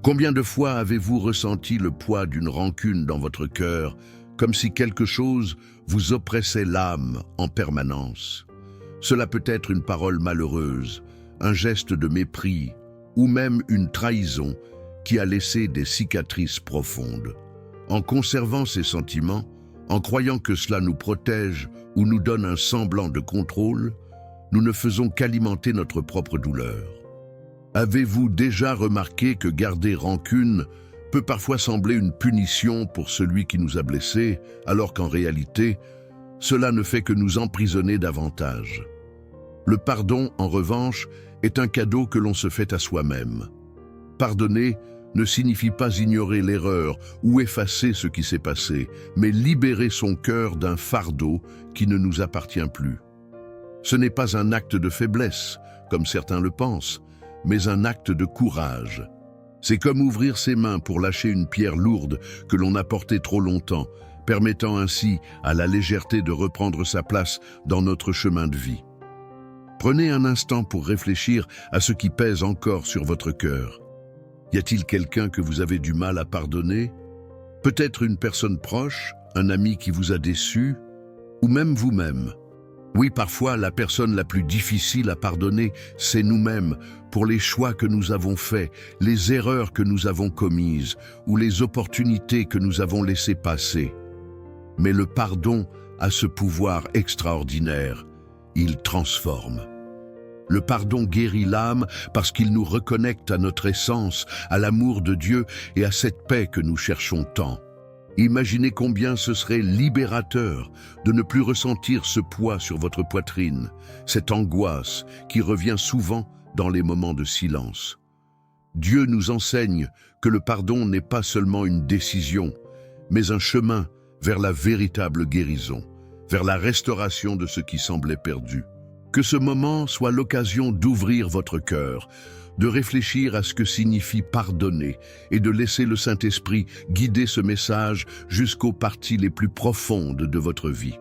Combien de fois avez-vous ressenti le poids d'une rancune dans votre cœur, comme si quelque chose vous oppressait l'âme en permanence? Cela peut être une parole malheureuse, un geste de mépris, ou même une trahison qui a laissé des cicatrices profondes. En conservant ces sentiments, en croyant que cela nous protège ou nous donne un semblant de contrôle, nous ne faisons qu'alimenter notre propre douleur. Avez-vous déjà remarqué que garder rancune peut parfois sembler une punition pour celui qui nous a blessés, alors qu'en réalité, cela ne fait que nous emprisonner davantage? Le pardon, en revanche, est un cadeau que l'on se fait à soi-même. Pardonner ne signifie pas ignorer l'erreur ou effacer ce qui s'est passé, mais libérer son cœur d'un fardeau qui ne nous appartient plus. Ce n'est pas un acte de faiblesse, comme certains le pensent, mais un acte de courage. C'est comme ouvrir ses mains pour lâcher une pierre lourde que l'on a portée trop longtemps, permettant ainsi à la légèreté de reprendre sa place dans notre chemin de vie. Prenez un instant pour réfléchir à ce qui pèse encore sur votre cœur. Y a-t-il quelqu'un que vous avez du mal à pardonner? Peut-être une personne proche, un ami qui vous a déçu, ou même vous-même. Oui, parfois, la personne la plus difficile à pardonner, c'est nous-mêmes, pour les choix que nous avons faits, les erreurs que nous avons commises, ou les opportunités que nous avons laissées passer. Mais le pardon a ce pouvoir extraordinaire. Il transforme. Le pardon guérit l'âme parce qu'il nous reconnecte à notre essence, à l'amour de Dieu et à cette paix que nous cherchons tant. Imaginez combien ce serait libérateur de ne plus ressentir ce poids sur votre poitrine, cette angoisse qui revient souvent dans les moments de silence. Dieu nous enseigne que le pardon n'est pas seulement une décision, mais un chemin vers la véritable guérison, vers la restauration de ce qui semblait perdu. Que ce moment soit l'occasion d'ouvrir votre cœur, de réfléchir à ce que signifie pardonner et de laisser le Saint-Esprit guider ce message jusqu'aux parties les plus profondes de votre vie.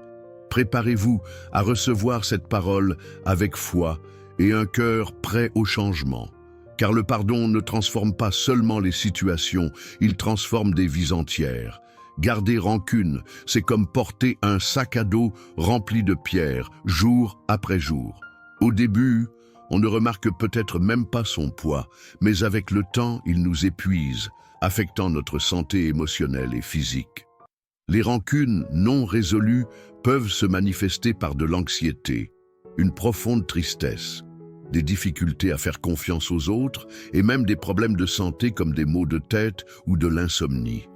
Préparez-vous à recevoir cette parole avec foi et un cœur prêt au changement, car le pardon ne transforme pas seulement les situations, il transforme des vies entières. Garder rancune, c'est comme porter un sac à dos rempli de pierres, jour après jour. Au début, on ne remarque peut-être même pas son poids, mais avec le temps, il nous épuise, affectant notre santé émotionnelle et physique. Les rancunes non résolues peuvent se manifester par de l'anxiété, une profonde tristesse, des difficultés à faire confiance aux autres et même des problèmes de santé comme des maux de tête ou de l'insomnie.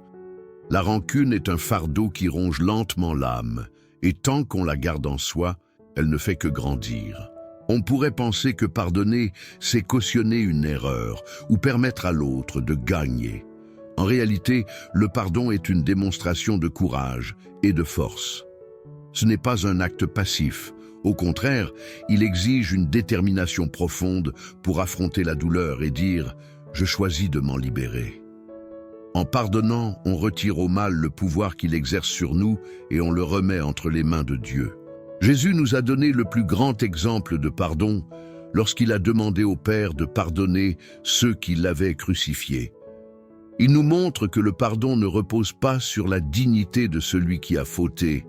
La rancune est un fardeau qui ronge lentement l'âme, et tant qu'on la garde en soi, elle ne fait que grandir. On pourrait penser que pardonner, c'est cautionner une erreur, ou permettre à l'autre de gagner. En réalité, le pardon est une démonstration de courage et de force. Ce n'est pas un acte passif. Au contraire, il exige une détermination profonde pour affronter la douleur et dire « Je choisis de m'en libérer ». En pardonnant, on retire au mal le pouvoir qu'il exerce sur nous et on le remet entre les mains de Dieu. Jésus nous a donné le plus grand exemple de pardon lorsqu'il a demandé au Père de pardonner ceux qui l'avaient crucifié. Il nous montre que le pardon ne repose pas sur la dignité de celui qui a fauté,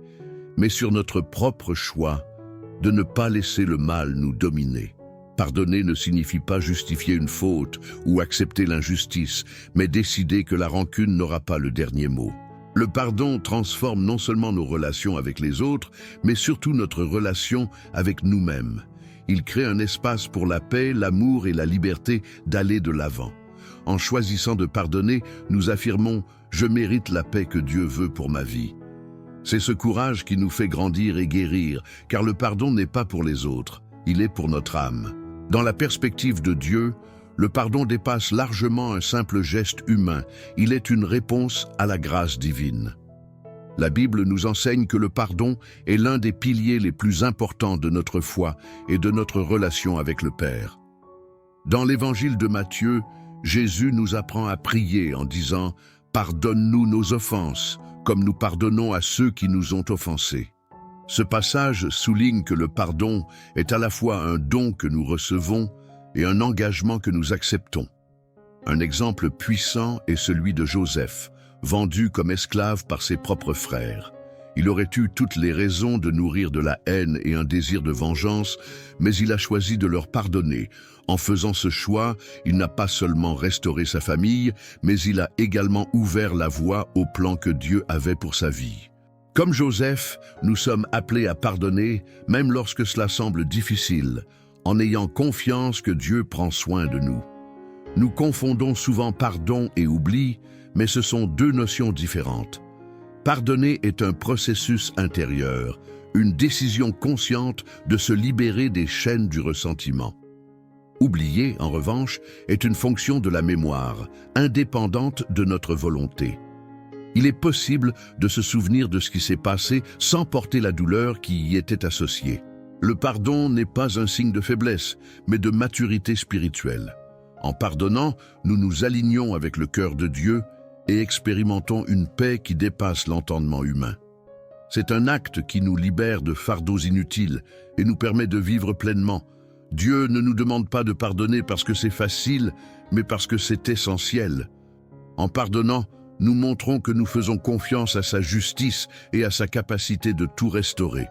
mais sur notre propre choix de ne pas laisser le mal nous dominer. Pardonner ne signifie pas justifier une faute ou accepter l'injustice, mais décider que la rancune n'aura pas le dernier mot. Le pardon transforme non seulement nos relations avec les autres, mais surtout notre relation avec nous-mêmes. Il crée un espace pour la paix, l'amour et la liberté d'aller de l'avant. En choisissant de pardonner, nous affirmons « Je mérite la paix que Dieu veut pour ma vie ». C'est ce courage qui nous fait grandir et guérir, car le pardon n'est pas pour les autres, il est pour notre âme. Dans la perspective de Dieu, le pardon dépasse largement un simple geste humain. Il est une réponse à la grâce divine. La Bible nous enseigne que le pardon est l'un des piliers les plus importants de notre foi et de notre relation avec le Père. Dans l'évangile de Matthieu, Jésus nous apprend à prier en disant « Pardonne-nous nos offenses, comme nous pardonnons à ceux qui nous ont offensés. » Ce passage souligne que le pardon est à la fois un don que nous recevons et un engagement que nous acceptons. Un exemple puissant est celui de Joseph, vendu comme esclave par ses propres frères. Il aurait eu toutes les raisons de nourrir de la haine et un désir de vengeance, mais il a choisi de leur pardonner. En faisant ce choix, il n'a pas seulement restauré sa famille, mais il a également ouvert la voie au plan que Dieu avait pour sa vie. Comme Joseph, nous sommes appelés à pardonner, même lorsque cela semble difficile, en ayant confiance que Dieu prend soin de nous. Nous confondons souvent pardon et oubli, mais ce sont deux notions différentes. Pardonner est un processus intérieur, une décision consciente de se libérer des chaînes du ressentiment. Oublier, en revanche, est une fonction de la mémoire, indépendante de notre volonté. Il est possible de se souvenir de ce qui s'est passé sans porter la douleur qui y était associée. Le pardon n'est pas un signe de faiblesse, mais de maturité spirituelle. En pardonnant, nous nous alignons avec le cœur de Dieu et expérimentons une paix qui dépasse l'entendement humain. C'est un acte qui nous libère de fardeaux inutiles et nous permet de vivre pleinement. Dieu ne nous demande pas de pardonner parce que c'est facile, mais parce que c'est essentiel. En pardonnant, nous montrons que nous faisons confiance à sa justice et à sa capacité de tout restaurer.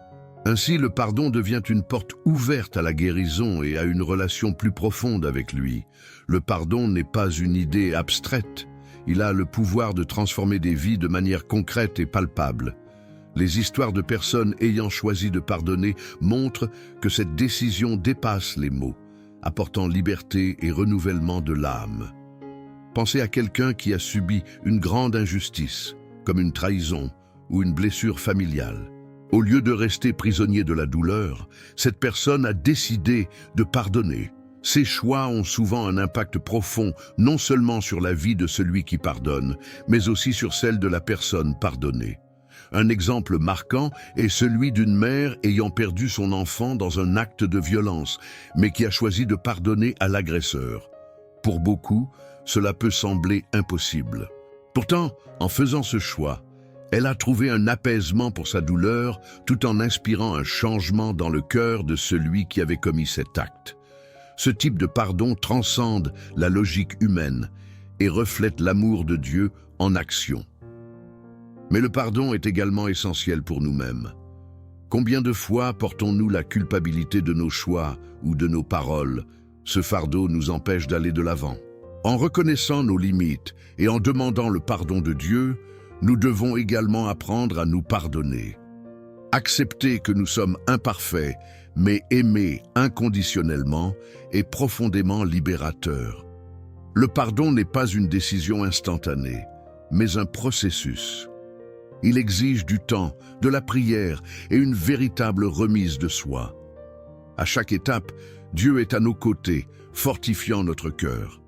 Ainsi, le pardon devient une porte ouverte à la guérison et à une relation plus profonde avec lui. Le pardon n'est pas une idée abstraite. Il a le pouvoir de transformer des vies de manière concrète et palpable. Les histoires de personnes ayant choisi de pardonner montrent que cette décision dépasse les mots, apportant liberté et renouvellement de l'âme. Pensez à quelqu'un qui a subi une grande injustice, comme une trahison ou une blessure familiale. Au lieu de rester prisonnier de la douleur, cette personne a décidé de pardonner. Ces choix ont souvent un impact profond, non seulement sur la vie de celui qui pardonne, mais aussi sur celle de la personne pardonnée. Un exemple marquant est celui d'une mère ayant perdu son enfant dans un acte de violence, mais qui a choisi de pardonner à l'agresseur. Pour beaucoup, cela peut sembler impossible. Pourtant, en faisant ce choix, elle a trouvé un apaisement pour sa douleur tout en inspirant un changement dans le cœur de celui qui avait commis cet acte. Ce type de pardon transcende la logique humaine et reflète l'amour de Dieu en action. Mais le pardon est également essentiel pour nous-mêmes. Combien de fois portons-nous la culpabilité de nos choix ou de nos paroles? Ce fardeau nous empêche d'aller de l'avant. En reconnaissant nos limites et en demandant le pardon de Dieu, nous devons également apprendre à nous pardonner. Accepter que nous sommes imparfaits, mais aimer inconditionnellement est profondément libérateur. Le pardon n'est pas une décision instantanée, mais un processus. Il exige du temps, de la prière et une véritable remise de soi. À chaque étape, Dieu est à nos côtés, fortifiant notre cœur.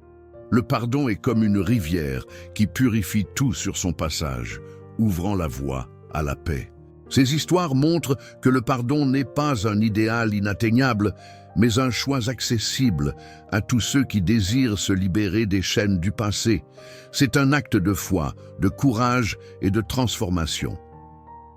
Le pardon est comme une rivière qui purifie tout sur son passage, ouvrant la voie à la paix. Ces histoires montrent que le pardon n'est pas un idéal inatteignable, mais un choix accessible à tous ceux qui désirent se libérer des chaînes du passé. C'est un acte de foi, de courage et de transformation.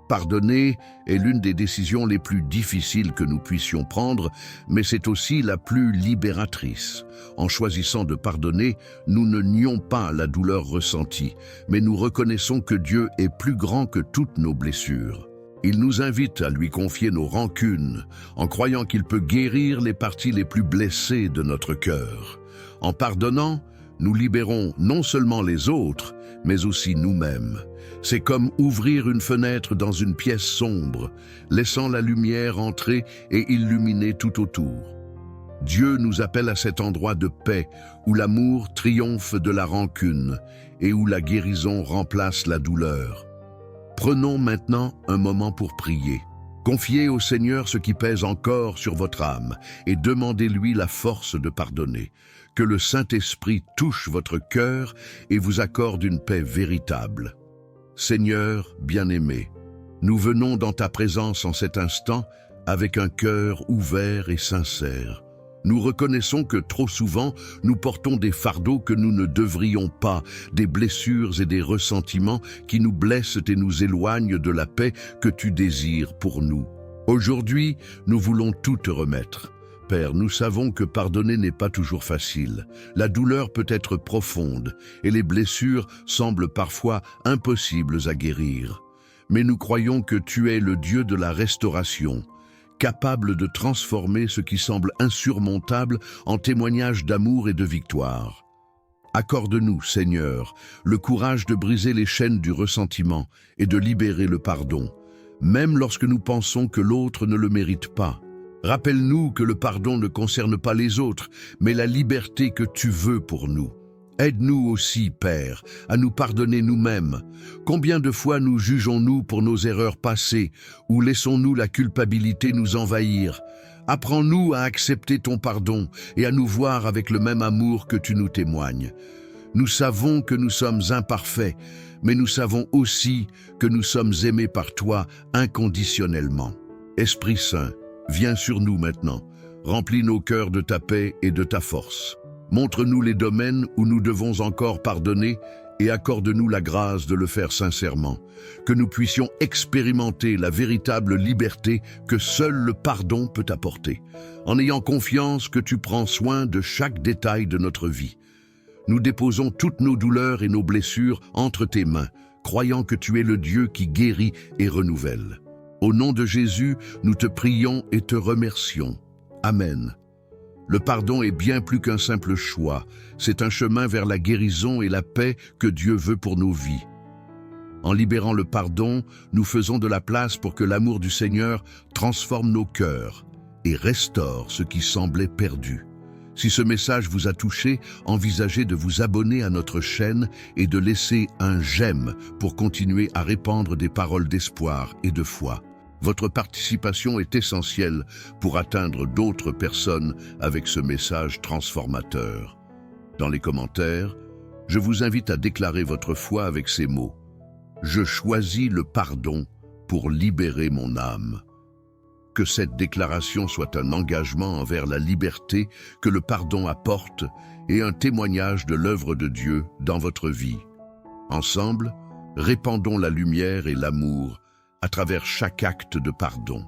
Pardonner est l'une des décisions les plus difficiles que nous puissions prendre, mais c'est aussi la plus libératrice. En choisissant de pardonner, nous ne nions pas la douleur ressentie, mais nous reconnaissons que Dieu est plus grand que toutes nos blessures. Il nous invite à lui confier nos rancunes, en croyant qu'il peut guérir les parties les plus blessées de notre cœur. En pardonnant, nous libérons non seulement les autres, mais aussi nous-mêmes. C'est comme ouvrir une fenêtre dans une pièce sombre, laissant la lumière entrer et illuminer tout autour. Dieu nous appelle à cet endroit de paix, où l'amour triomphe de la rancune et où la guérison remplace la douleur. Prenons maintenant un moment pour prier. Confiez au Seigneur ce qui pèse encore sur votre âme et demandez-lui la force de pardonner. Que le Saint-Esprit touche votre cœur et vous accorde une paix véritable. Seigneur bien-aimé, nous venons dans ta présence en cet instant avec un cœur ouvert et sincère. Nous reconnaissons que trop souvent, nous portons des fardeaux que nous ne devrions pas, des blessures et des ressentiments qui nous blessent et nous éloignent de la paix que tu désires pour nous. Aujourd'hui, nous voulons tout te remettre. Père, nous savons que pardonner n'est pas toujours facile. La douleur peut être profonde et les blessures semblent parfois impossibles à guérir. Mais nous croyons que tu es le Dieu de la restauration, capable de transformer ce qui semble insurmontable en témoignage d'amour et de victoire. Accorde-nous, Seigneur, le courage de briser les chaînes du ressentiment et de libérer le pardon, même lorsque nous pensons que l'autre ne le mérite pas. Rappelle-nous que le pardon ne concerne pas les autres, mais la liberté que tu veux pour nous. Aide-nous aussi, Père, à nous pardonner nous-mêmes. Combien de fois nous jugeons-nous pour nos erreurs passées ou laissons-nous la culpabilité nous envahir? Apprends-nous à accepter ton pardon et à nous voir avec le même amour que tu nous témoignes. Nous savons que nous sommes imparfaits, mais nous savons aussi que nous sommes aimés par toi inconditionnellement. Esprit Saint, viens sur nous maintenant, remplis nos cœurs de ta paix et de ta force. Montre-nous les domaines où nous devons encore pardonner et accorde-nous la grâce de le faire sincèrement, que nous puissions expérimenter la véritable liberté que seul le pardon peut apporter, en ayant confiance que tu prends soin de chaque détail de notre vie. Nous déposons toutes nos douleurs et nos blessures entre tes mains, croyant que tu es le Dieu qui guérit et renouvelle. Au nom de Jésus, nous te prions et te remercions. Amen. Le pardon est bien plus qu'un simple choix. C'est un chemin vers la guérison et la paix que Dieu veut pour nos vies. En libérant le pardon, nous faisons de la place pour que l'amour du Seigneur transforme nos cœurs et restaure ce qui semblait perdu. Si ce message vous a touché, envisagez de vous abonner à notre chaîne et de laisser un j'aime pour continuer à répandre des paroles d'espoir et de foi. Votre participation est essentielle pour atteindre d'autres personnes avec ce message transformateur. Dans les commentaires, je vous invite à déclarer votre foi avec ces mots. Je choisis le pardon pour libérer mon âme. Que cette déclaration soit un engagement envers la liberté que le pardon apporte et un témoignage de l'œuvre de Dieu dans votre vie. Ensemble, répandons la lumière et l'amour à travers chaque acte de pardon.